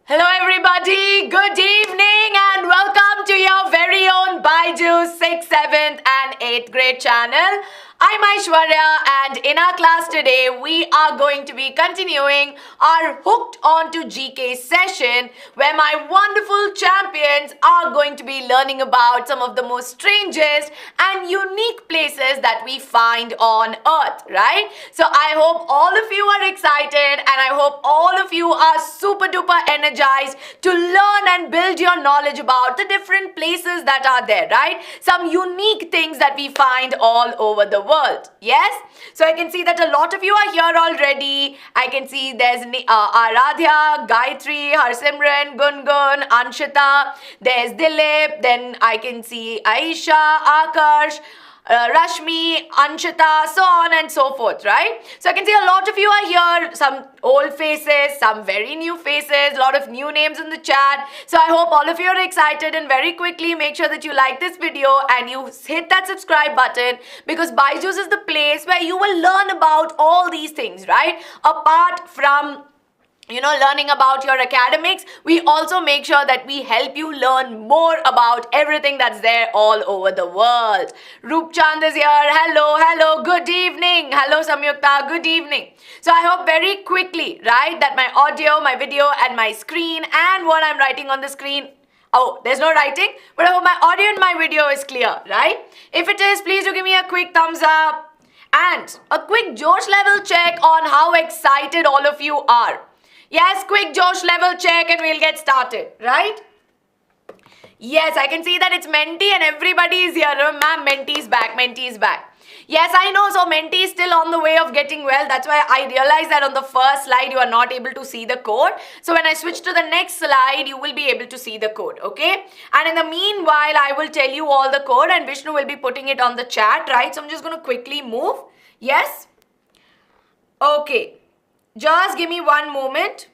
Hello everybody, good evening and welcome to your very own BYJU'S 6th, 7th and 8th grade channel. I'm Aishwarya and in our class today we are going to be continuing our Hooked Onto GK session where my wonderful champions are going to be learning about some of the most strangest and unique places that we find on earth, right? So I hope all of you are excited and I hope all of you are super duper energized to learn and build your knowledge about the different places that are there, right? Some unique things that we find all over the world. Yes? So I can see that a lot of you are here already. I can see there's Aradhya, Gayatri, Harsimran, Gungun, Anshita, there's Dilip, then I can see Aisha, Akash, Rashmi, Anshita, so on and so forth, right? So I can see a lot of you are here, some old faces, some very new faces, a lot of new names in the chat. So I hope all of you are excited and very quickly make sure that you like this video and you hit that subscribe button because BYJU'S is the place where you will learn about all these things, right? Apart from learning about your academics, we also make sure that we help you learn more about everything that's there all over the world. Roop Chand is here. Hello, good evening. Hello, Samyukta, good evening. So I hope very quickly, right, that my audio, my video, and my screen and what I'm writing on the screen, oh, there's no writing, but I hope my audio and my video is clear, right? If it is, please do give me a quick thumbs up and a quick Josh level check on how excited all of you are. Yes, quick Josh level check and we'll get started, right? Yes, I can see that it's Menti and everybody is here. Ma'am, Menti is back. Yes, I know. So Menti is still on the way of getting well. That's why I realized that on the first slide you are not able to see the code. So when I switch to the next slide, you will be able to see the code, okay? And in the meanwhile, I will tell you all the code and Vishnu will be putting it on the chat, right? So I'm just going to quickly move. Yes? Okay. Just give me one moment.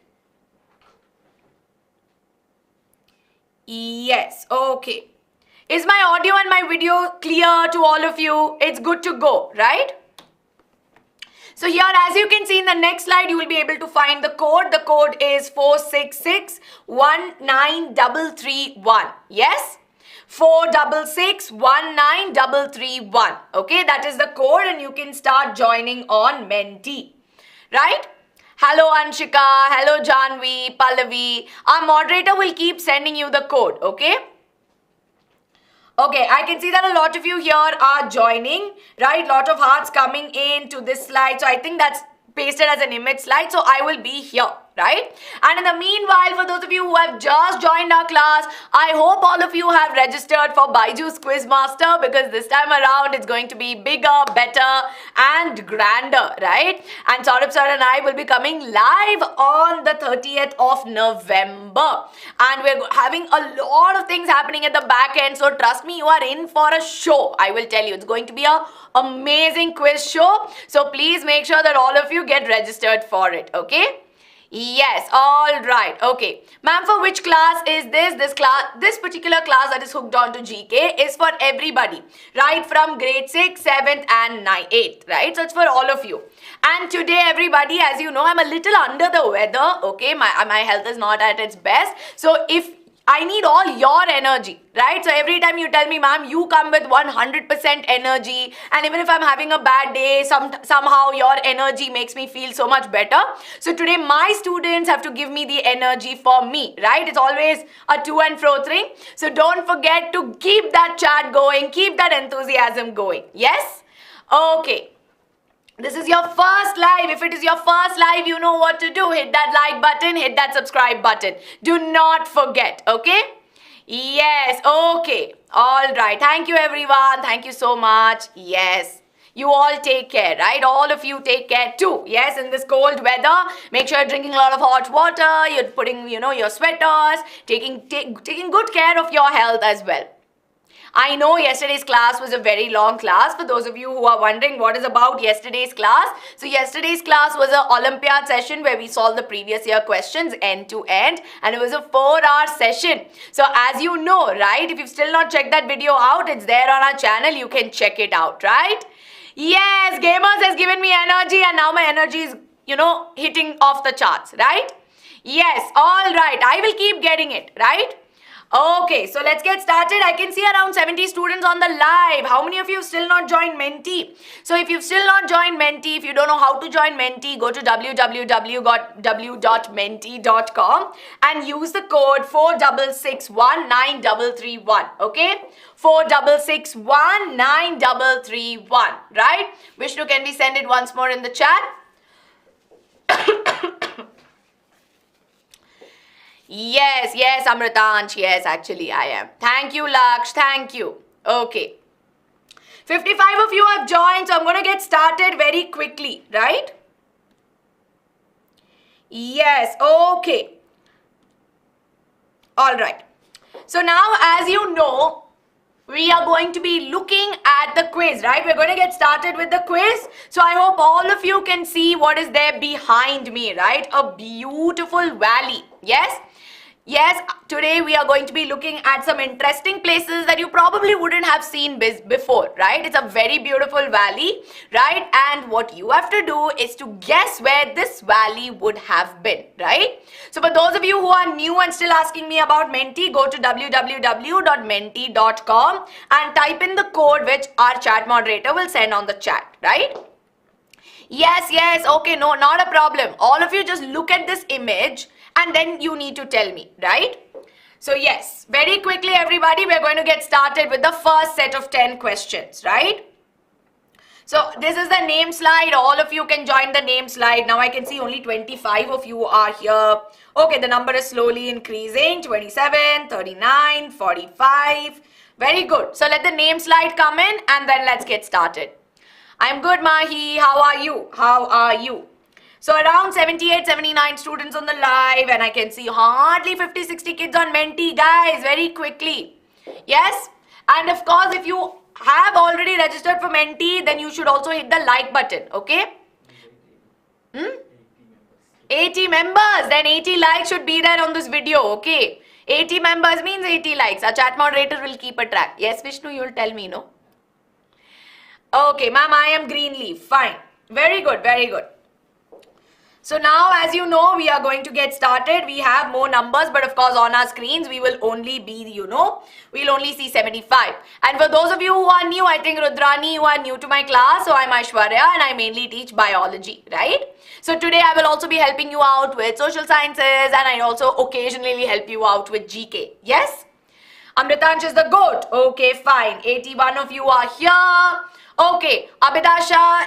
Yes, okay. Is my audio and my video clear to all of you? It's good to go, right? So here, as you can see in the next slide, you will be able to find the code. The code is 466193331. Yes? 466193331. Okay, that is the code and you can start joining on Menti. Right? Hello Anshika, hello Janvi, Pallavi. Our moderator will keep sending you the code, okay? Okay, I can see that a lot of you here are joining, right? Lot of hearts coming in to this slide. So I think that's pasted as an image slide. So I will be here, right? And in the meanwhile, for those of you who have just joined our class, I hope all of you have registered for BYJU'S Quiz Master because this time around it's going to be bigger, better and grander, right? And Saurabh sir and I will be coming live on the 30th of November. And we're having a lot of things happening at the back end. So trust me, you are in for a show. I will tell you, it's going to be a amazing quiz show. So please make sure that all of you get registered for it, okay? Yes, all right. Okay. Ma'am, for which class is this? This particular class that is hooked on to GK is for everybody, right? From grade 6, 7th and 8th, right? So it's for all of you. And today, everybody, as you know, I'm a little under the weather, okay? My health is not at its best. So if I need all your energy, right? So every time you tell me, ma'am, you come with 100% energy. And even if I'm having a bad day, somehow your energy makes me feel so much better. So today my students have to give me the energy for me, right? It's always a to and fro thing. So don't forget to keep that chat going, keep that enthusiasm going. Yes? Okay. This is your first live. If it is your first live, you know what to do. Hit that like button, hit that subscribe button. Do not forget, okay? Yes, okay. All right. Thank you, everyone. Thank you so much. Yes. You all take care, right? All of you take care too. Yes, in this cold weather, make sure you're drinking a lot of hot water. You're putting, your sweaters, taking good care of your health as well. I know yesterday's class was a very long class. For those of you who are wondering what is about yesterday's class. So yesterday's class was an Olympiad session where we solved the previous year questions end to end. And it was a 4-hour session. So as you know, right, if you've still not checked that video out, it's there on our channel. You can check it out, right? Yes, Gamers has given me energy and now my energy is, hitting off the charts, right? Yes, all right. I will keep getting it, right? Okay, so let's get started. I can see around 70 students on the live. How many of you have still not joined Menti? So if you've still not joined Menti, if you don't know how to join Menti, go to www.menti.com and use the code 46619331. Okay? 46619331. Right? Vishnu, can we send it once more in the chat? Yes, Amritansh. Yes, actually, I am. Thank you, Laksh. Thank you. Okay. 55 of you have joined, so I'm going to get started very quickly, right? Yes, okay. All right. So now, as you know, we are going to be looking at the quiz, right? We're going to get started with the quiz. So I hope all of you can see what is there behind me, right? A beautiful valley. Yes? Yes, today we are going to be looking at some interesting places that you probably wouldn't have seen before, right? It's a very beautiful valley, right? And what you have to do is to guess where this valley would have been, right? So for those of you who are new and still asking me about Menti, go to www.menti.com and type in the code which our chat moderator will send on the chat, right? Yes, okay, no, not a problem. All of you just look at this image and then you need to tell me, right? So yes, very quickly everybody, we're going to get started with the first set of 10 questions, right? So this is the name slide. All of you can join the name slide. Now I can see only 25 of you are here. Okay, the number is slowly increasing. 27, 39, 45. Very good. So let the name slide come in and then let's get started. I'm good, Mahi. How are you? How are you? So around 78, 79 students on the live and I can see hardly 50, 60 kids on Menti. Guys, very quickly. Yes? And of course, if you have already registered for Menti, then you should also hit the like button. Okay? 80 members. Then 80 likes should be there on this video. Okay? 80 members means 80 likes. Our chat moderator will keep a track. Yes, Vishnu, you will tell me, no? Okay, ma'am, I am Greenleaf. Fine. Very good, very good. So now, as you know, we are going to get started. We have more numbers, but of course, on our screens, we will only be, we'll only see 75. And for those of you who are new, I think Rudrani, you are new to my class. So I'm Aishwarya and I mainly teach biology, right? So today I will also be helping you out with social sciences and I also occasionally help you out with GK. Yes? Amritansh is the goat. Okay, fine. 81 of you are here. Okay, Abhidasha,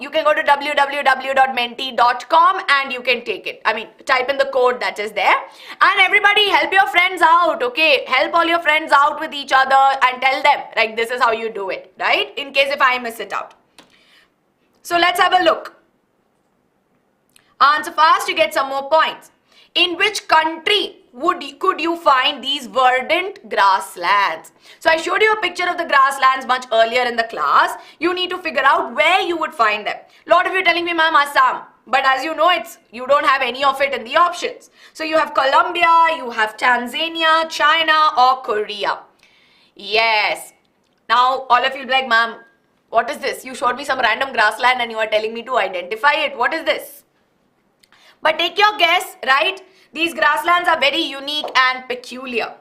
you can go to www.menti.com and you can take it. I mean, type in the code that is there. And everybody, help your friends out, okay? Help all your friends out with each other and tell them, like, this is how you do it, right? In case if I miss it out. So let's have a look. Answer fast, you get some more points. In which country could you find these verdant grasslands? So I showed you a picture of the grasslands much earlier in the class. You need to figure out where you would find them. A lot of you are telling me, ma'am, Assam. But as you know, you don't have any of it in the options. So you have Colombia, you have Tanzania, China or Korea. Yes. Now all of you will be like, ma'am, what is this? You showed me some random grassland and you are telling me to identify it. What is this? But take your guess, right? These grasslands are very unique and peculiar.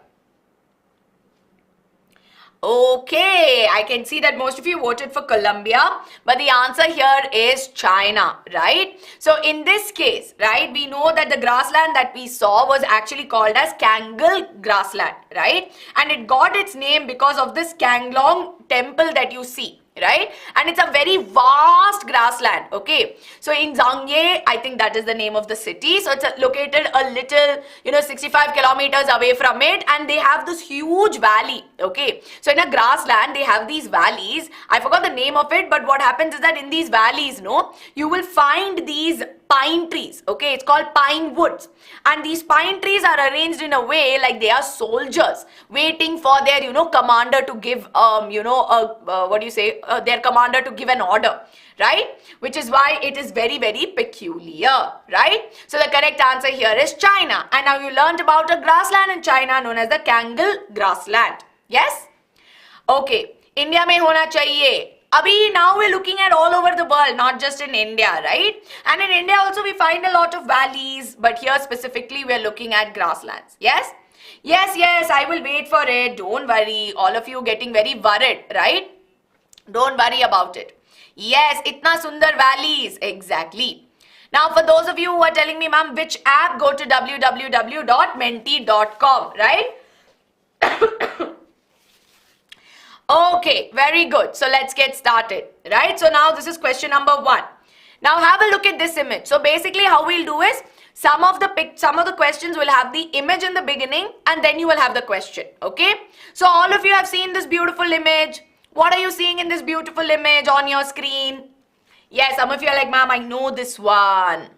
Okay, I can see that most of you voted for Colombia, but the answer here is China, right? So in this case, right, we know that the grassland that we saw was actually called as Kangal grassland, right? And it got its name because of this Kanglong temple that you see. Right? And it's a very vast grassland, okay? So in Zhangye, I think that is the name of the city. So it's located a little, 65 kilometers away from it and they have this huge valley, okay? So in a grassland, they have these valleys. I forgot the name of it, but what happens is that in these valleys, you will find these pine trees, okay? It's called pine woods. And these pine trees are arranged in a way like they are soldiers waiting for their, commander to give, their commander to give an order, right? Which is why it is very, very peculiar, right? So the correct answer here is China. And now you learned about a grassland in China known as the Kangal grassland. Yes? Okay. India mein hona chahiye. Now we're looking at all over the world, not just in India, right? And in India also we find a lot of valleys, but here specifically we're looking at grasslands. Yes? Yes, I will wait for it. Don't worry. All of you getting very worried, right? Don't worry about it. Yes, itna sundar valleys. Exactly. Now, for those of you who are telling me, ma'am, which app, go to www.menti.com, right? Okay, very good. So let's get started, right? So now this is question number 1. Now have a look at this image. So basically how we'll do is some of the questions will have the image in the beginning and then you will have the question, okay? So all of you have seen this beautiful image. What are you seeing in this beautiful image on your screen? Yes, some of you are like, ma'am, I know this one.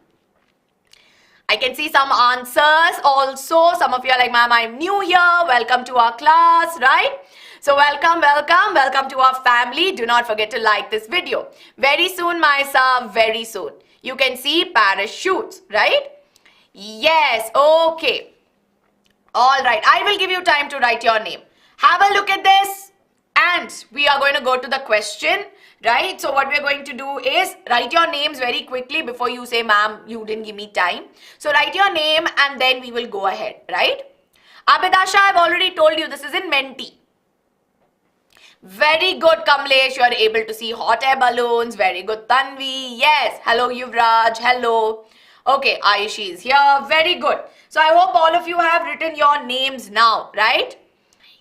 I can see some answers also. Some of you are like, ma'am, I'm new here. Welcome to our class, right? So welcome to our family. Do not forget to like this video. Very soon, Maisa, very soon. You can see parachutes, right? Yes, okay. All right, I will give you time to write your name. Have a look at this and we are going to go to the question, right? So what we are going to do is write your names very quickly before you say, ma'am, you didn't give me time. So write your name and then we will go ahead, right? Abhidasha, I've already told you this is in Menti. Very good, Kamlesh. You are able to see hot air balloons. Very good, Tanvi. Yes. Hello, Yuvraj. Hello. Okay, Aishi is here. Very good. So I hope all of you have written your names now, right?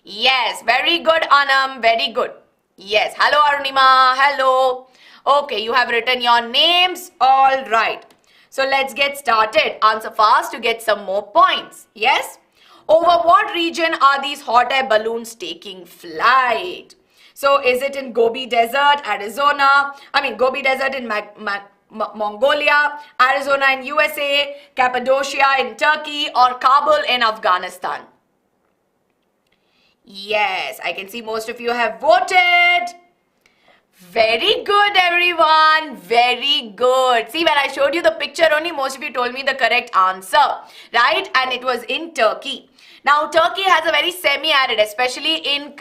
Yes. Very good, Anam. Very good. Yes. Hello, Arunima. Hello. Okay, you have written your names. All right. So let's get started. Answer fast to get some more points. Yes. Over what region are these hot air balloons taking flight? So is it in Gobi Desert, Arizona? Gobi Desert in Mongolia, Arizona in USA, Cappadocia in Turkey, or Kabul in Afghanistan? Yes, I can see most of you have voted. Very good, everyone. Very good. See, when I showed you the picture only, most of you told me the correct answer, right? And it was in Turkey. Now, Turkey has a very semi-arid, especially in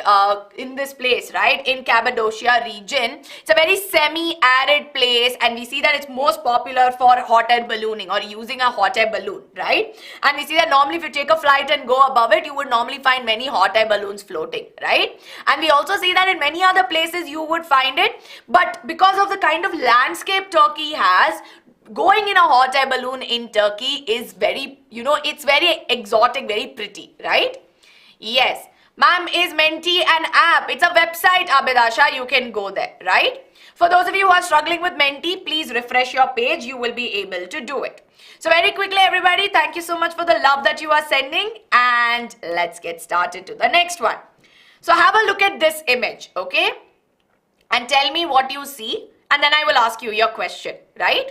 this place, right? In Cappadocia region. It's a very semi-arid place and we see that it's most popular for hot air ballooning or using a hot air balloon, right? And we see that normally if you take a flight and go above it, you would normally find many hot air balloons floating, right? And we also see that in many other places you would find it. But because of the kind of landscape Turkey has, going in a hot air balloon in Turkey is very, it's very exotic, very pretty, right? Yes. Ma'am, is Menti an app? It's a website, Abhidasha. You can go there, right? For those of you who are struggling with Menti, please refresh your page. You will be able to do it. So very quickly, everybody, thank you so much for the love that you are sending. And let's get started to the next one. So have a look at this image, okay? And tell me what you see. And then I will ask you your question, right?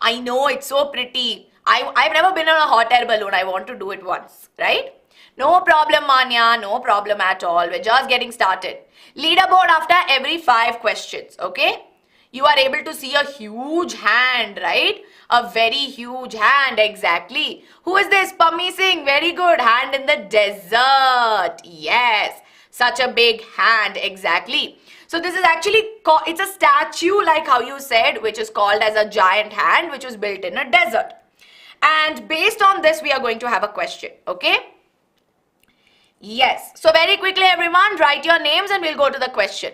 I know, it's so pretty. I've never been on a hot air balloon. I want to do it once, right? No problem, Manya. No problem at all. We're just getting started. Leaderboard after every 5 questions, okay? You are able to see a huge hand, right? A very huge hand, exactly. Who is this? Pammi Singh. Very good. Hand in the desert. Yes. Such a big hand, exactly. So this is actually, it's a statue like how you said, which is called as a giant hand, which was built in a desert. And based on this, we are going to have a question, okay? Yes. So very quickly, everyone, write your names and we'll go to the question.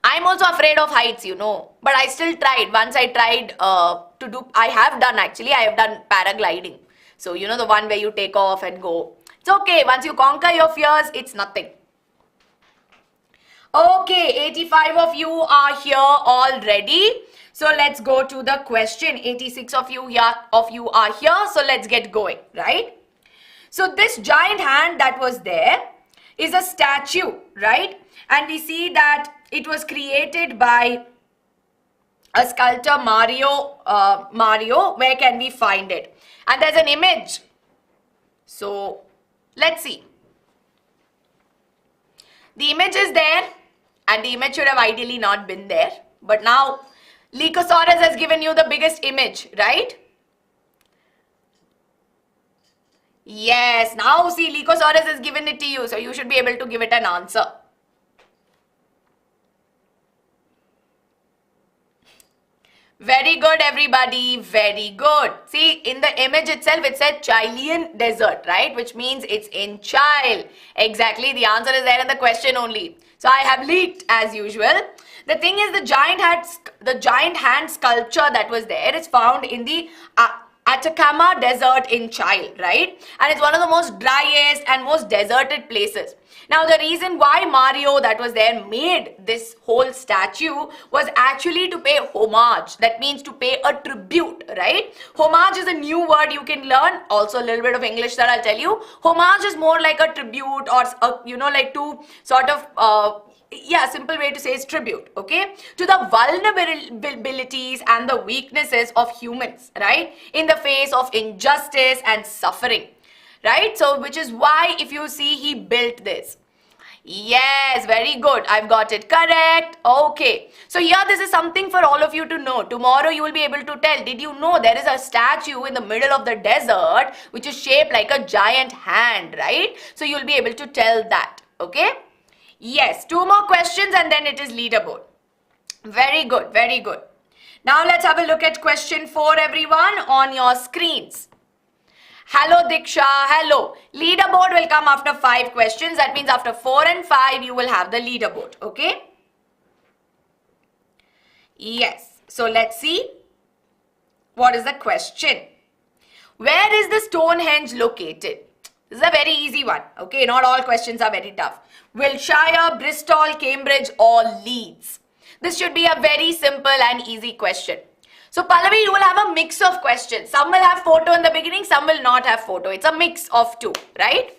I'm also afraid of heights, but I still tried. Once I tried I have done paragliding. So, the one where you take off and go. It's okay. Once you conquer your fears, it's nothing. Okay, 85 of you are here already. So let's go to the question. 86 of you are here. So let's get going, right? So this giant hand that was there is a statue, right? And we see that it was created by a sculptor, Mario. Where can we find it? And there's an image. So let's see. The image is there. And the image should have ideally not been there. But now, Lycosaurus has given you the biggest image, right? Yes, now see, Lycosaurus has given it to you. So you should be able to give it an answer. Very good, everybody. Very good. See, in the image itself, it said Chilean desert, right? Which means it's in Chile. Exactly. The answer is there in the question only. So I have leaked as usual. The thing is, the giant hand sculpture that was there is found in the Atacama Desert in Chile, right? And it's one of the most driest and most deserted places. Now, the reason why Mario that was there made this whole statue was actually to pay homage. That means to pay a tribute, right? Homage is a new word you can learn. Also, a little bit of English that I'll tell you. Homage is more like a tribute or, like to sort of simple way to say is tribute, okay, to the vulnerabilities and the weaknesses of humans, right, in the face of injustice and suffering, right? So which is why if you see he built this. Yes, very good. I've got it correct. Okay. So here this is something for all of you to know. Tomorrow you will be able to tell. Did you know there is a statue in the middle of the desert which is shaped like a giant hand, right? So you'll be able to tell that. Okay. Yes. 2 more questions and then it is leaderboard. Very good. Very good. Now let's have a look at question 4, everyone, on your screens. Hello Diksha, hello. Leaderboard will come after 5 questions. That means after 4 and 5 you will have the leaderboard, okay? Yes. So let's see. What is the question? Where is the Stonehenge located? This is a very easy one, okay? Not all questions are very tough. Wiltshire, Bristol, Cambridge or Leeds? This should be a very simple and easy question. So Pallavi, you will have a mix of questions. Some will have photo in the beginning, some will not have photo. It's a mix of 2, right?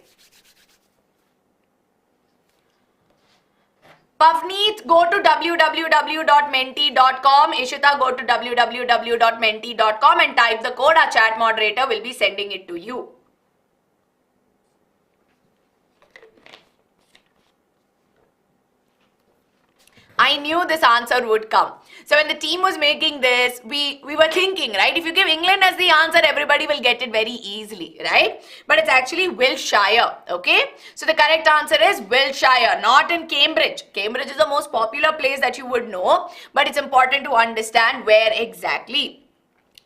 Pavneet, go to www.menti.com. Ishita, go to www.menti.com and type the code. Our chat moderator will be sending it to you. I knew this answer would come. So when the team was making this, we were thinking, right? If you give England as the answer, everybody will get it very easily, right? But it's actually Wiltshire, okay? So the correct answer is Wiltshire, not in Cambridge. Cambridge is the most popular place that you would know, but it's important to understand where exactly.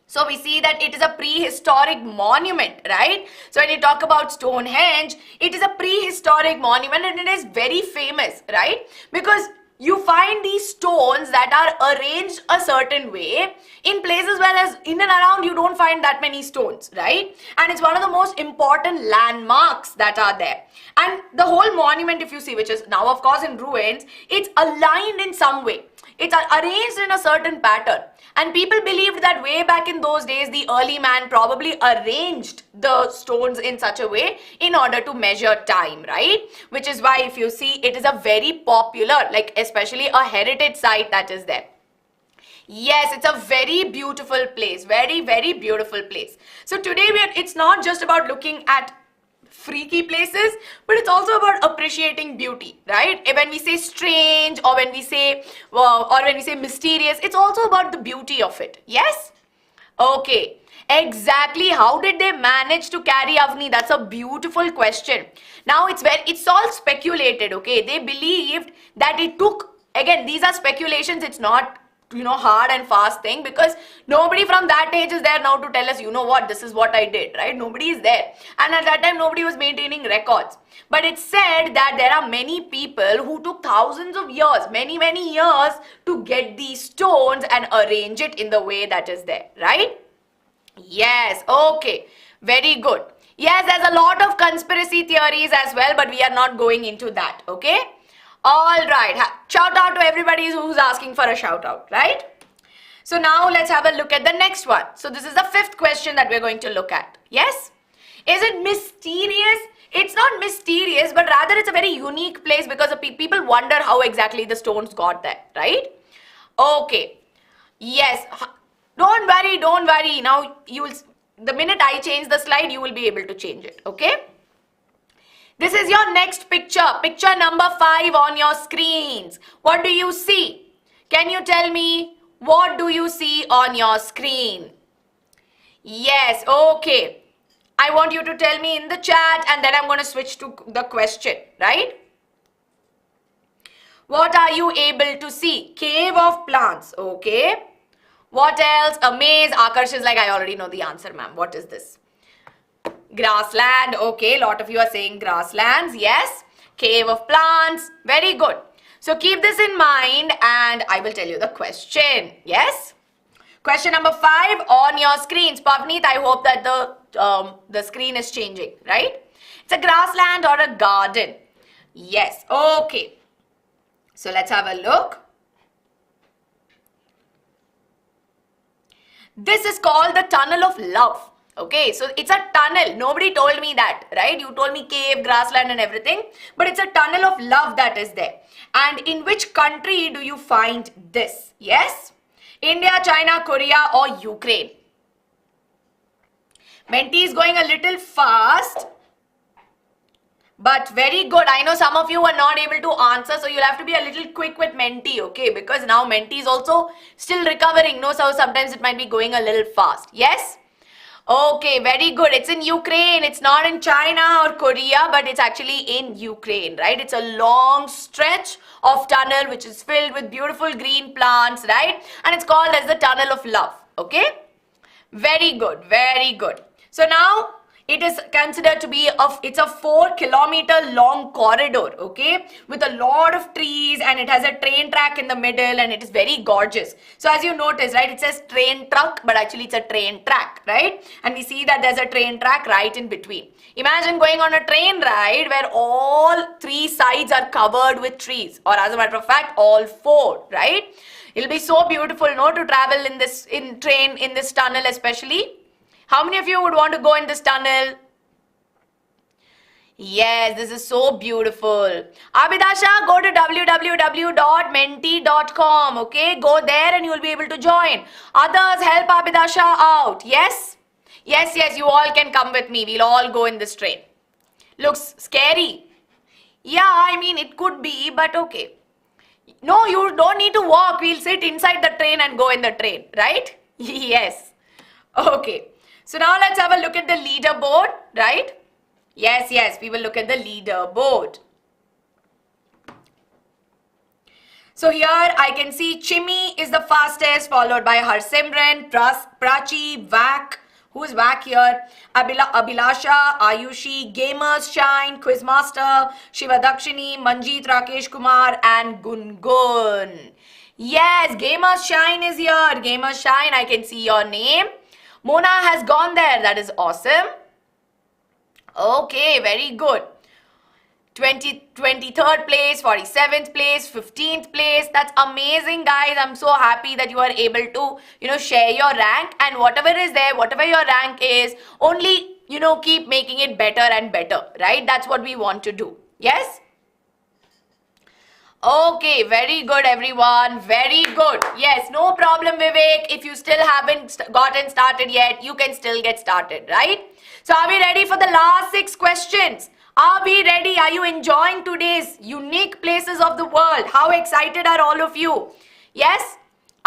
So we see that it is a prehistoric monument, right? So when you talk about Stonehenge, it is a prehistoric monument and it is very famous, right? Because you find these stones that are arranged a certain way in places whereas in and around you don't find that many stones, right? And it's one of the most important landmarks that are there. And the whole monument, if you see, which is now of course in ruins, it's aligned in some way. It's arranged in a certain pattern. And people believed that way back in those days, the early man probably arranged the stones in such a way in order to measure time, right? Which is why if you see, it is a very popular, like especially a heritage site that is there. Yes, it's a very beautiful place. Very, very beautiful place. So today, it's not just about looking at freaky places, but it's also about appreciating beauty, right? When we say strange or when we say mysterious, it's also about the beauty of it. Yes? Okay. Exactly. How did they manage to carry Avni? That's a beautiful question. Now it's all speculated, okay? They believed that it took, again, these are speculations, it's not hard and fast thing, because nobody from that age is there now to tell us, what, this is what I did, right? Nobody is there. And at that time, nobody was maintaining records. But it's said that there are many people who took thousands of years, many, many years to get these stones and arrange it in the way that is there, right? Yes, okay. Very good. Yes, there's a lot of conspiracy theories as well, but we are not going into that, okay? All right. Shout out to everybody who's asking for a shout out, right? So now let's have a look at the next one. So this is the 5th question that we're going to look at. Yes? Is it mysterious? It's not mysterious, but rather it's a very unique place because people wonder how exactly the stones got there, right? Okay. Yes. Don't worry, don't worry. Now the minute I change the slide, you will be able to change it, okay? This is your next picture. Picture number 5 on your screens. What do you see? Can you tell me what do you see on your screen? Yes, okay. I want you to tell me in the chat and then I'm going to switch to the question, right? What are you able to see? Cave of plants, okay. What else? A maze. Akarsh is like, I already know the answer, ma'am. What is this? Grassland. Okay, a lot of you are saying grasslands. Yes. Cave of plants. Very good. So keep this in mind and I will tell you the question. Yes. Question number 5 on your screens. Pavneet, I hope that the screen is changing, right? It's a grassland or a garden. Yes. Okay. So let's have a look. This is called the Tunnel of Love. Okay, so it's a tunnel. Nobody told me that, right? You told me cave, grassland and everything. But it's a tunnel of love that is there. And in which country do you find this? Yes? India, China, Korea or Ukraine? Menti is going a little fast. But very good. I know some of you are not able to answer. So you'll have to be a little quick with Menti, okay? Because now Menti is also still recovering. No, so sometimes it might be going a little fast. Yes? Okay, very good. It's in Ukraine. It's not in China or Korea, but it's actually in Ukraine, right? It's a long stretch of tunnel which is filled with beautiful green plants, right? And it's called as the Tunnel of Love, okay? Very good, very good. So now it is considered to be it's a 4-kilometer long corridor, okay, with a lot of trees, and it has a train track in the middle, and it is very gorgeous. So as you notice, right, it says train truck, but actually it's a train track, right? And we see that there's a train track right in between. Imagine going on a train ride where all 3 sides are covered with trees, or as a matter of fact, all 4, right? It'll be so beautiful, no, to travel in this train in this tunnel especially. How many of you would want to go in this tunnel? Yes, this is so beautiful. Abhidasha, go to www.menti.com. Okay, go there and you will be able to join. Others, help Abhidasha out. Yes? Yes, yes, you all can come with me. We'll all go in this train. Looks scary. Yeah, I mean, it could be, but okay. No, you don't need to walk. We'll sit inside the train and go in the train, right? Yes. Okay. So now let's have a look at the leaderboard, right? Yes, yes, we will look at the leaderboard. So here I can see Chimmy is the fastest, followed by Harsimran, Prachi, Vak. Who's Vak here? Abhilasha, Ayushi, Gamers Shine, Quizmaster, Shiva Dakshini, Manjeet, Rakesh Kumar and Gungun. Yes, Gamers Shine is here. Gamers Shine, I can see your name. Mona has gone there. That is awesome. Okay, very good. 23rd place, 47th place, 15th place. That's amazing, guys. I'm so happy that you are able to, share your rank. And whatever is there, whatever your rank is, only, keep making it better and better, right? That's what we want to do. Yes? Okay, very good, everyone. Very good. Yes, no problem, Vivek. If you still haven't gotten started yet, you can still get started, right? So are we ready for the last 6 questions? Are we ready? Are you enjoying today's unique places of the world? How excited are all of you? Yes?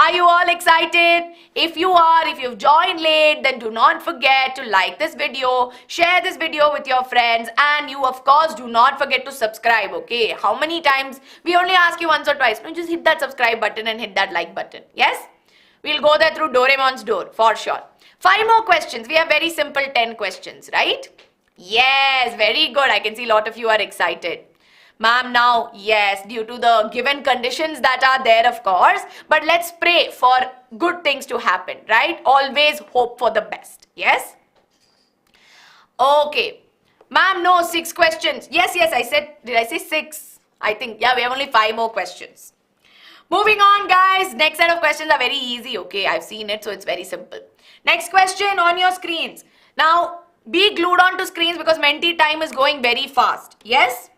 Are you all excited? If you are, if you've joined late, then do not forget to like this video, share this video with your friends, and you, of course, do not forget to subscribe, okay? How many times? We only ask you once or twice. No, just hit that subscribe button and hit that like button. Yes? We'll go there through Doraemon's door, for sure. 5 more questions. We have very simple 10 questions, right? Yes, very good. I can see a lot of you are excited. Ma'am, now, yes, due to the given conditions that are there, of course, but let's pray for good things to happen, right? Always hope for the best, yes? Okay. Ma'am, no, 6 questions. Yes, I said, did I say 6? I think, yeah, we have only 5 more questions. Moving on, guys. Next set of questions are very easy, okay? I've seen it, so it's very simple. Next question on your screens. Now, be glued on to screens because Menti time is going very fast, yes?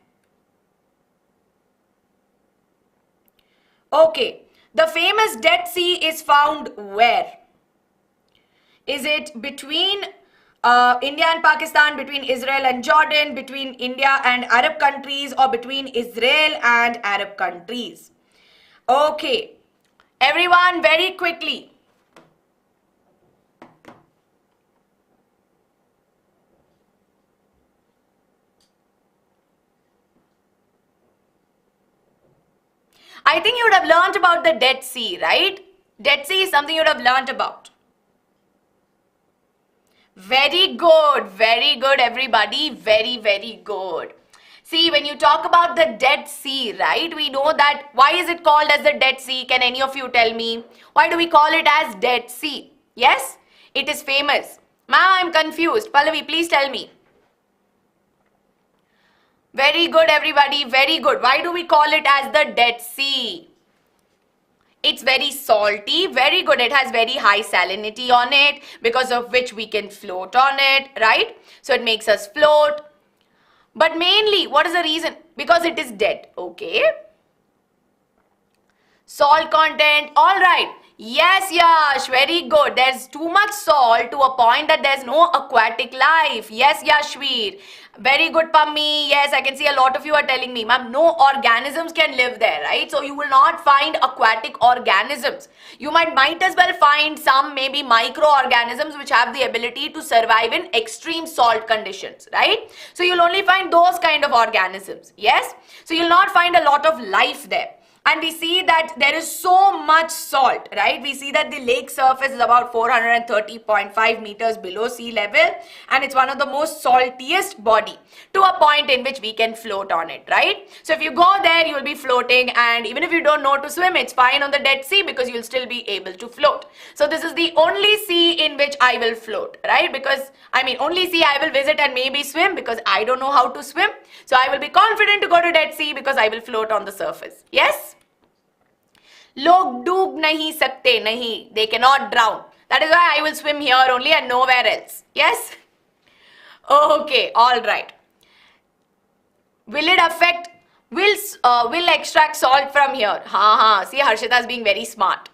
Okay, the famous Dead Sea is found where? Is it between India and Pakistan, between Israel and Jordan, between India and Arab countries, or between Israel and Arab countries? Okay, everyone, very quickly. I think you would have learned about the Dead Sea, right? Dead Sea is something you would have learnt about. Very good everybody, very good. See, when you talk about the Dead Sea, right, we know that, why is it called as the Dead Sea? Can any of you tell me? Why do we call it as Dead Sea? Yes, it is famous. Ma'am, I'm confused. Pallavi, please tell me. Very good everybody, very good. Why do we call it as the Dead Sea? It's very salty, very good. It has very high salinity on it, because of which we can float on it, right? So it makes us float. But mainly, what is the reason? Because it is dead, okay? Salt content, all right. Yes, Yash, very good. There's too much salt to a point that there's no aquatic life. Yes, Yashveer. Very good, Pammi. Yes, I can see a lot of you are telling me, ma'am, no organisms can live there, right? So you will not find aquatic organisms. You might as well find some maybe microorganisms which have the ability to survive in extreme salt conditions, right? So you'll only find those kind of organisms. Yes? So you'll not find a lot of life there. And we see that there is so much salt, right? We see that the lake surface is about 430.5 meters below sea level, and it's one of the most saltiest body, to a point in which we can float on it, right? So if you go there, you will be floating, and even if you don't know to swim, it's fine on the Dead Sea, because you'll still be able to float. So this is the only sea in which I will float, right? Because, I mean, only sea I will visit and maybe swim, because I don't know how to swim. So I will be confident to go to Dead Sea because I will float on the surface. Yes? Log डूब नहीं सकते, नहीं, they cannot drown. That is why I will swim here only and nowhere else. Yes? Okay, all right. Will it affect, will extract salt from here? See, Harshita is being very smart.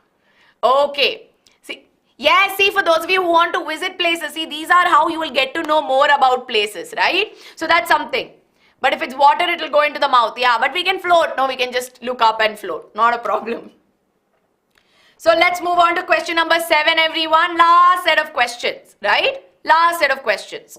Okay. See, yes, see, for those of you who want to visit places, see, these are how you will get to know more about places, right? So that's something. But if it's water, it will go into the mouth. Yeah, but we can float. No, we can just look up and float. Not a problem. So let's move on to question number 7, everyone. Last set of questions, right? Last set of questions.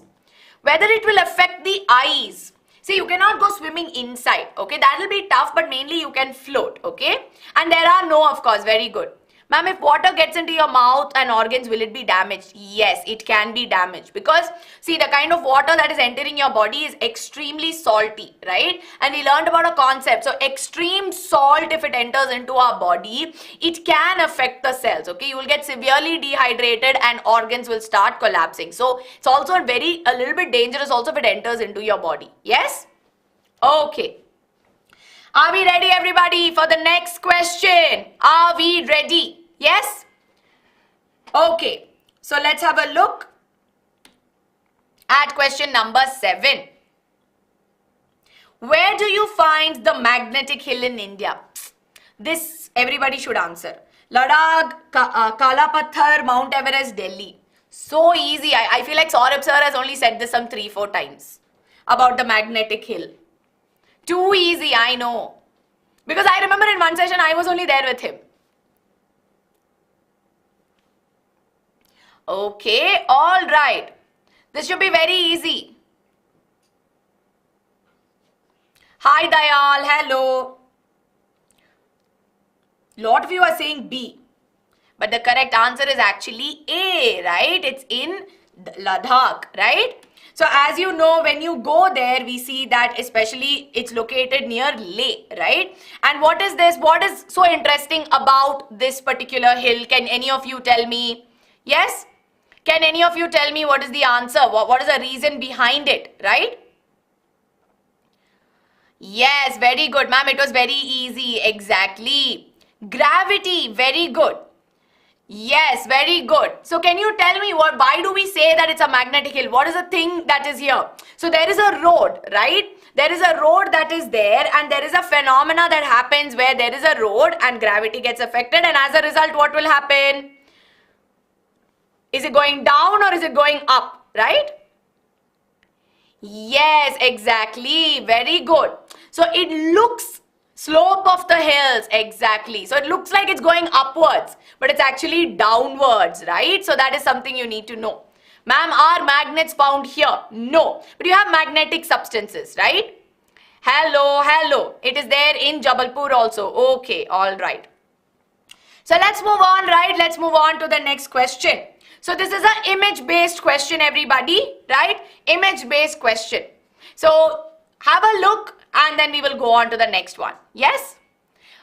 Whether it will affect the eyes. See, you cannot go swimming inside, okay? That will be tough, but mainly you can float, okay? And there are no, of course, very good. Ma'am, if water gets into your mouth and organs, will it be damaged? Yes, it can be damaged, because see, the kind of water that is entering your body is extremely salty, right? And we learned about a concept. So extreme salt, if it enters into our body, it can affect the cells, okay? You will get severely dehydrated and organs will start collapsing. So it's also a little bit dangerous also if it enters into your body. Yes? Okay. Are we ready, everybody, for the next question? Are we ready? Yes? Okay. So let's have a look at question number 7. Where do you find the magnetic hill in India? This everybody should answer. Ladakh, Kala Pathar, Mount Everest, Delhi. So easy. I feel like Saurabh sir has only said this some 3-4 times about the magnetic hill. Too easy, I know. Because I remember in one session, I was only there with him. Okay, all right. This should be very easy. Hi, Dayal. Hello. Lot of you are saying B. But the correct answer is actually A, right? It's in Ladakh, right? So as you know, when you go there, we see that especially it's located near Leh, right? And what is this? What is so interesting about this particular hill? Can any of you tell me? Yes? Can any of you tell me what is the answer? What is the reason behind it, right? Yes, very good, ma'am. It was very easy. Exactly. Gravity, very good. Yes, very good. So can you tell me why do we say that it's a magnetic hill? What is the thing that is here? So there is a road, right? There is a road that is there, and there is a phenomena that happens where there is a road and gravity gets affected, and as a result, what will happen? Is it going down or is it going up, right? Yes, exactly. Very good. So it looks slope of the hills, exactly. So it looks like it's going upwards, but it's actually downwards, right? So that is something you need to know. Ma'am, are magnets found here? No. But you have magnetic substances, right? Hello, hello. It is there in Jabalpur also. Okay, all right. So let's move on, right? Let's move on to the next question. So this is an image-based question, everybody, right? Image-based question. So have a look and then we will go on to the next one. Yes?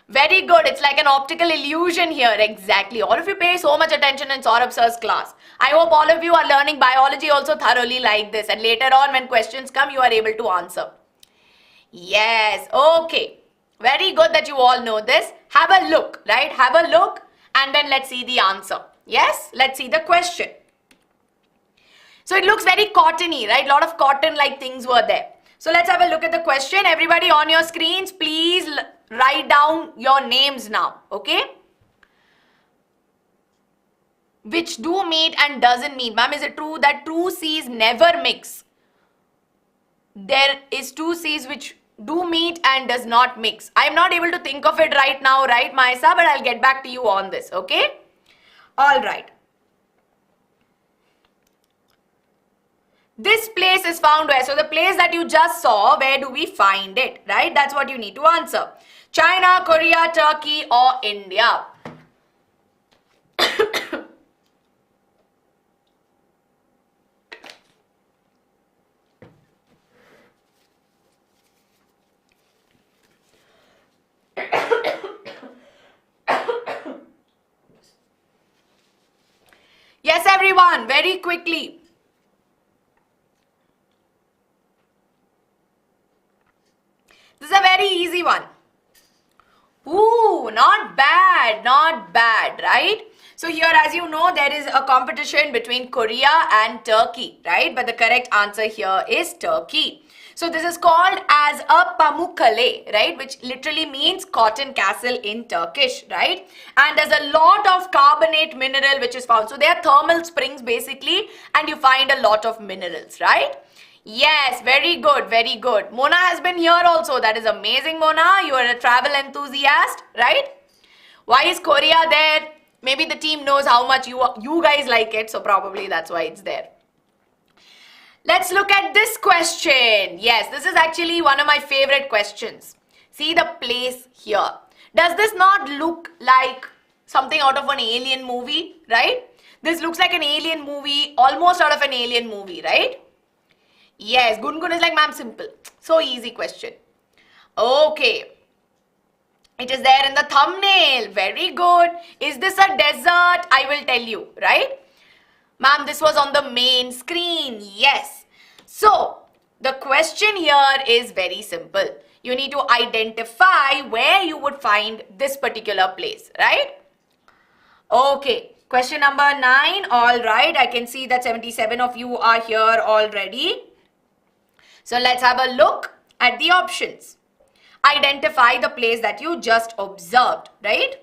Very good. It's like an optical illusion here. Exactly. All of you pay so much attention in Saurabh sir's class. I hope all of you are learning biology also thoroughly like this. And later on when questions come, you are able to answer. Yes. Okay. Very good that you all know this. Have a look, right? Have a look and then let's see the answer. Yes? Let's see the question. So it looks very cottony, right? A lot of cotton-like things were there. So let's have a look at the question. Everybody on your screens, please write down your names now, okay? Which do meet and doesn't meet. Ma'am, is it true that two C's never mix? There is two C's which do meet and does not mix. I am not able to think of it right now, right, Maisa? But I'll get back to you on this, okay? All right. This place is found where? So the place that you just saw, where do we find it, right? That's what you need to answer. China, Korea, Turkey or India? Yes, everyone, very quickly. This is a very easy one. Ooh, not bad, right? So here, as you know, there is a competition between Korea and Turkey, right? But the correct answer here is Turkey. So this is called as a Pamukkale, right? Which literally means cotton castle in Turkish, right? And there's a lot of carbonate mineral which is found. So they are thermal springs basically, and you find a lot of minerals, right? Yes, very good, very good. Mona has been here also. That is amazing, Mona. You are a travel enthusiast, right? Why is Korea there? Maybe the team knows how much you guys like it, so probably that's why it's there. Let's look at this question. Yes, this is actually one of my favorite questions. See the place here. Does this not look like something out of an alien movie, right? This looks like an alien movie, almost out of an alien movie, right? Yes, Gungun is like, ma'am, simple. So easy question. Okay. It is there in the thumbnail. Very good. Is this a desert? I will tell you, right? Ma'am, this was on the main screen. Yes. So, the question here is very simple. You need to identify where you would find this particular place, right? Okay. Question number 9. All right. I can see that 77 of you are here already. So let's have a look at the options. Identify the place that you just observed, right?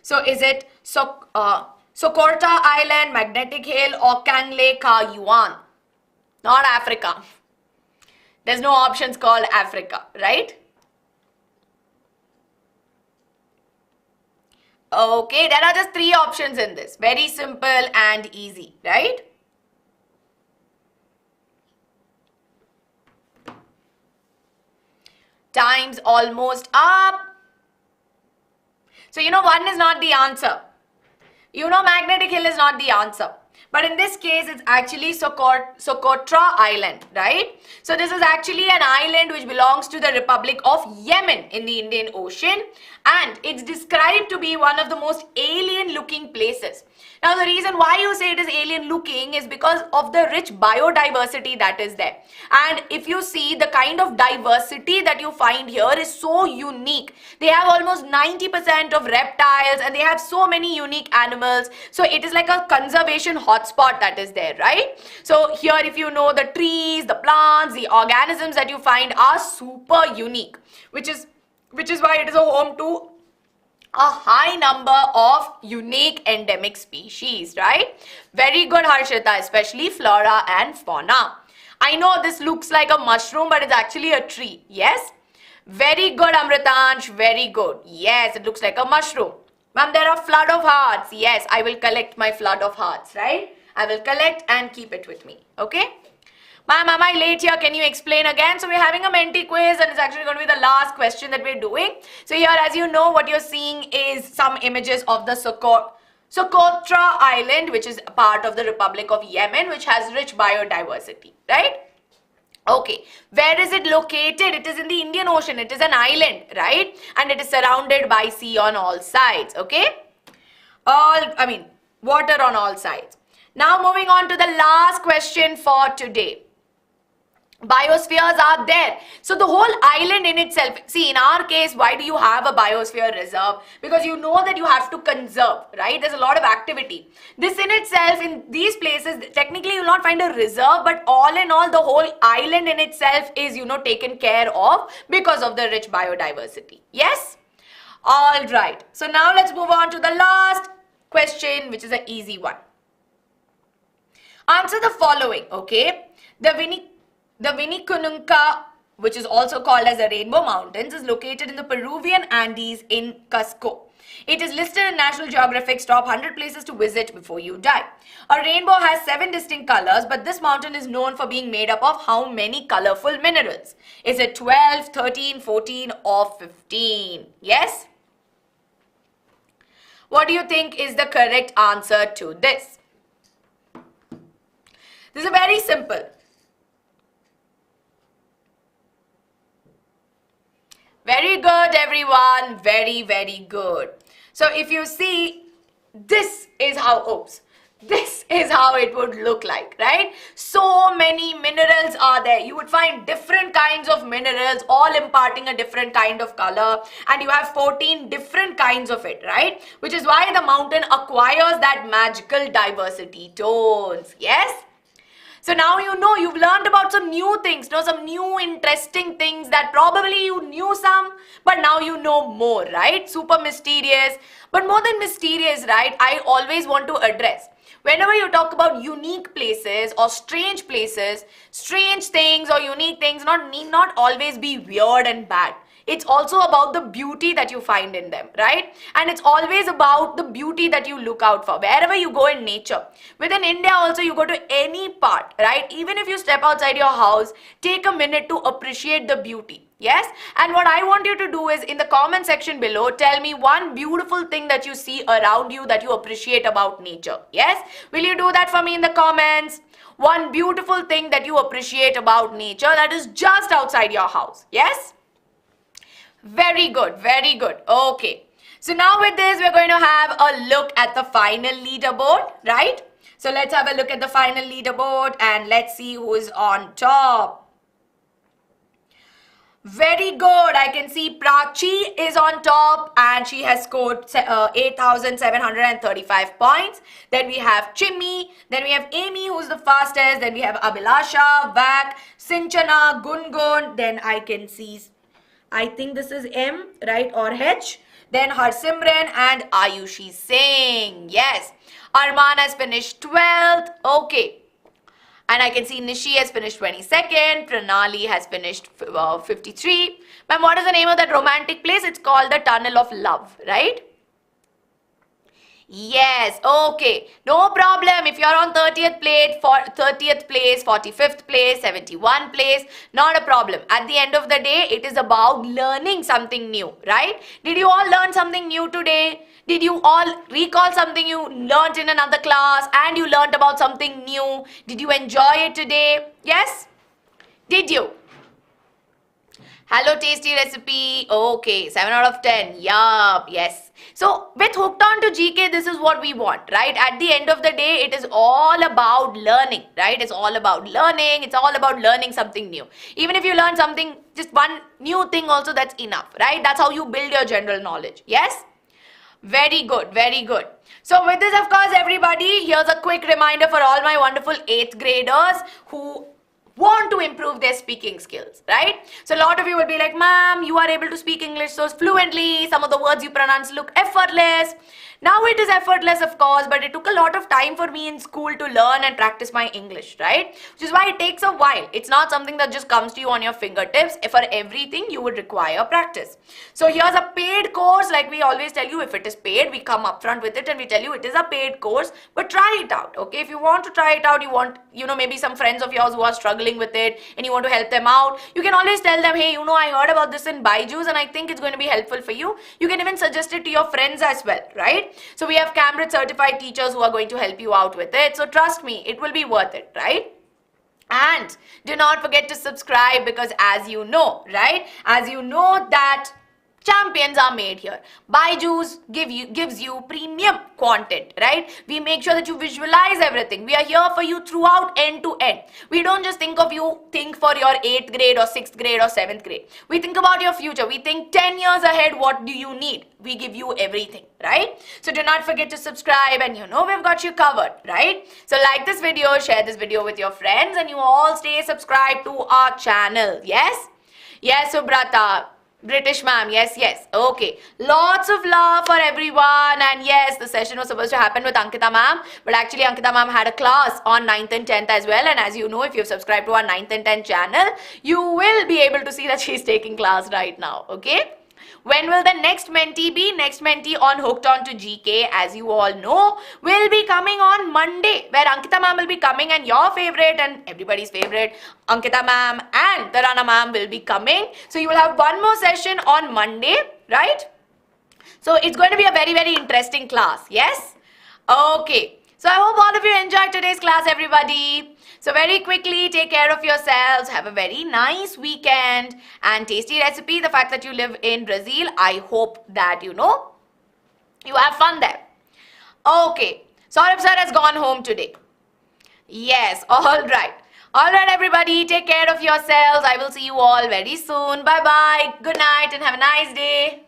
So is it Sokorta Island, Magnetic Hill or Kangle Ka Yuan? Not Africa. There's no options called Africa, right? Okay, there are just 3 options in this. Very simple and easy, right? Time's almost up. So, you know, 1 is not the answer. You know, Magnetic Hill is not the answer. But in this case, it's actually Socotra Island, right? So this is actually an island which belongs to the Republic of Yemen in the Indian Ocean. And it's described to be one of the most alien-looking places. Now, the reason why you say it is alien-looking is because of the rich biodiversity that is there. And if you see, the kind of diversity that you find here is so unique. They have almost 90% of reptiles and they have so many unique animals. So it is like a conservation hotspot that is there, right? So here, if you know, the trees, the plants, the organisms that you find are super unique, which is why it is a home to a high number of unique endemic species, right? Very good, Harshita, especially flora and fauna. I know this looks like a mushroom, but it's actually a tree. Yes? Very good, Amritansh. Very good. Yes, it looks like a mushroom. Ma'am, there are flood of hearts. Yes, I will collect my flood of hearts, right? I will collect and keep it with me. Okay? Ma'am, am I late here? Can you explain again? So we're having a Menti quiz and it's actually going to be the last question that we're doing. So here, as you know, what you're seeing is some images of the Socotra Island, which is a part of the Republic of Yemen, which has rich biodiversity, right? Okay, where is it located? It is in the Indian Ocean. It is an island, right? And it is surrounded by sea on all sides, okay? Water on all sides. Now moving on to the last question for today. Biospheres are there. So the whole island in itself, see, in our case, why do you have a biosphere reserve? Because you know that you have to conserve, right? There's a lot of activity. This in itself, in these places, technically you'll not find a reserve, but all in all, the whole island in itself is, taken care of because of the rich biodiversity. Yes? All right. So now let's move on to the last question, which is an easy one. Answer the following, okay? The Vinicunca, which is also called as the Rainbow Mountains, is located in the Peruvian Andes in Cusco. It is listed in National Geographic's top 100 places to visit before you die. A rainbow has 7 distinct colors, but this mountain is known for being made up of how many colorful minerals? Is it 12, 13, 14 or 15? Yes? What do you think is the correct answer to this? This is very simple. Very good, everyone. Very, very good. So if you see, this is how it would look like, right? So many minerals are there. You would find different kinds of minerals, all imparting a different kind of color. And you have 14 different kinds of it, right? Which is why the mountain acquires that magical diversity tones. Yes? So now you've learned about some new things, some new interesting things that probably you knew some, but now you know more, right? Super mysterious. But more than mysterious, right, I always want to address, whenever you talk about unique places or strange places, strange things or unique things need not always be weird and bad. It's also about the beauty that you find in them, right? And it's always about the beauty that you look out for wherever you go in nature. Within India also, you go to any part, right? Even if you step outside your house, take a minute to appreciate the beauty. Yes? And what I want you to do is, in the comment section below, tell me one beautiful thing that you see around you that you appreciate about nature. Yes? Will you do that for me in the comments? One beautiful thing that you appreciate about nature that is just outside your house. Yes? Very good, very good. Okay. So now with this, we're going to have a look at the final leaderboard, right? So let's have a look at the final leaderboard and let's see who is on top. Very good. I can see Prachi is on top and she has scored 8,735 points. Then we have Chimmy. Then we have Amy, who's the fastest. Then we have Abhilasha, Vak, Sinchana, Gungun. Then I can see, I think this is M, right, or H. Then Harsimran and Ayushi Singh. Yes. Arman has finished 12th. Okay. And I can see Nishi has finished 22nd. Pranali has finished 53. Ma'am, what is the name of that romantic place? It's called the Tunnel of Love, right? Yes, okay, no problem. If you're on 30th place, 45th place, 71 place, not a problem. At the end of the day, it is about learning something new, right? Did you all learn something new today? Did you all recall something you learned in another class and you learned about something new? Did you enjoy it today? Yes? Did you? Hello, tasty recipe. Okay, 7 out of 10. Yup, yes. So, with Hooked On to GK, this is what we want, right? At the end of the day, it is all about learning, right? It's all about learning. It's all about learning something new. Even if you learn something, just one new thing also, that's enough, right? That's how you build your general knowledge. Yes? Very good, very good. So, with this, of course, everybody, here's a quick reminder for all my wonderful 8th graders who want to improve their speaking skills, right? So a lot of you will be like, ma'am, you are able to speak English so fluently. Some of the words you pronounce look effortless. Now it is effortless, of course, but it took a lot of time for me in school to learn and practice my English, right? Which is why it takes a while. It's not something that just comes to you on your fingertips. For everything, you would require practice. So here's a paid course. Like we always tell you, if it is paid, we come upfront with it and we tell you it is a paid course, but try it out, okay? If you want to try it out, you want, maybe some friends of yours who are struggling with it and you want to help them out, you can always tell them, hey, I heard about this in BYJU'S and I think it's going to be helpful for you. You can even suggest it to your friends as well, right? So we have Cambridge certified teachers who are going to help you out with it. So trust me, it will be worth it, right? And do not forget to subscribe, because as you know, right? As you know that champions are made here. BYJU'S gives you premium content, right? We make sure that you visualize everything. We are here for you throughout end to end. We don't just think for your 8th grade or 6th grade or 7th grade. We think about your future. We think 10 years ahead, what do you need? We give you everything, right? So do not forget to subscribe, and we've got you covered, right? So like this video, share this video with your friends, and you all stay subscribed to our channel. Yes? Yes, Subrata. British ma'am, yes. Okay. Lots of love for everyone. And yes, the session was supposed to happen with Ankita ma'am. But actually, Ankita ma'am had a class on 9th and 10th as well. And as you know, if you've subscribed to our 9th and 10th channel, you will be able to see that she's taking class right now. Okay? When will the next Menti be? Next Menti on Hooked On to GK, as you all know, will be coming on Monday, where Ankita ma'am will be coming and your favorite and everybody's favorite, Ankita ma'am and Tarana ma'am will be coming. So you will have one more session on Monday, right? So it's going to be a very, very interesting class. Yes? Okay. So I hope all of you enjoyed today's class, everybody. So very quickly, take care of yourselves. Have a very nice weekend and tasty recipe. The fact that you live in Brazil, I hope that you have fun there. Okay. Saurabh sir has gone home today. Yes. All right. All right, everybody. Take care of yourselves. I will see you all very soon. Bye-bye. Good night and have a nice day.